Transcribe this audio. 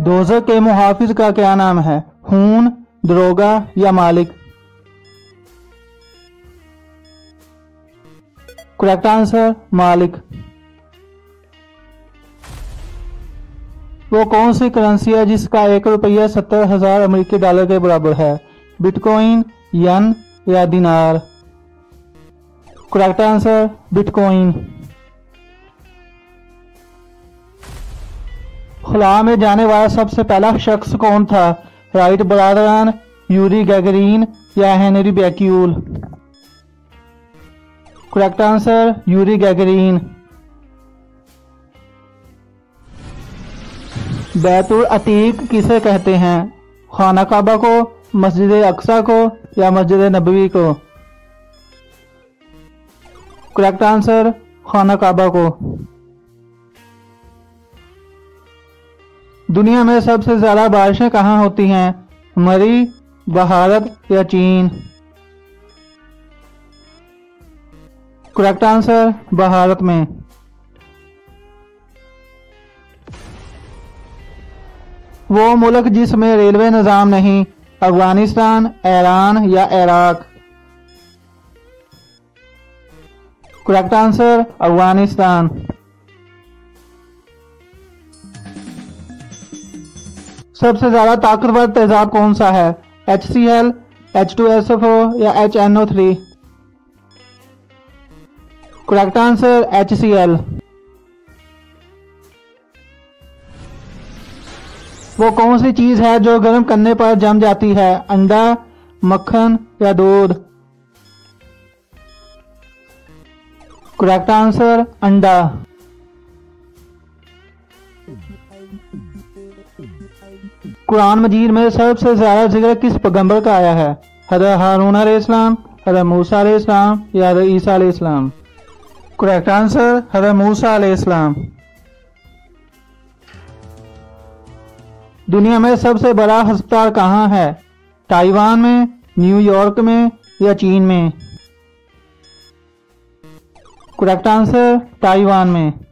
दोज़ख के मुहाफिज का क्या नाम है? खून, दरोगा या मालिक? करेक्ट आंसर मालिक। वो कौन सी करेंसी है जिसका 1 रुपया 70,000 अमेरिकी डॉलर के बराबर है? बिटकॉइन, यन या दिनार? Correct answer bitcoin. खुला में जाने वाला सबसे पहला शख्स कौन था? राइट ब्रदर्स, यूरी गैगरीन या Henry Becquerel? Correct answer Yuri Gagarin. बैतुल अतीक किसे कहते हैं? खाना काबा को, मस्जिद अक्सा को या मस्जिद नबवी को? करेक्ट आंसर खाना काबा को। दुनिया में सबसे ज्यादा बारिशें कहाँ होती हैं? मरी, भारत या चीन? करेक्ट आंसर भारत में। वो मुल्क जिसमें रेलवे निजाम नहीं? अफगानिस्तान, ईरान या इराक? Correct answer Afghanistan. सबसे ज्यादा ताकतवर तेजाब कौन सा है? HCl, H2SO4 या HNO3? Correct answer HCl। वो कौन सी चीज है जो गर्म करने पर जम जाती है? अंडा, मक्खन या दूध? करेक्ट आंसर अंडा। कुरान मजीद में सबसे ज्यादा जिक्र किस पैगंबर का आया है? हज़रत हारून अलैहिस्सलाम, हज़रत मूसा अलैहिस्सलाम या हज़रत ईसा अलैहिस्सलाम? करेक्ट आंसर हज़रत मूसा अलैहिस्सलाम। दुनिया में सबसे बड़ा अस्पताल कहाँ है? ताइवान में, न्यूयॉर्क में या चीन में? करेक्ट आंसर ताइवान में।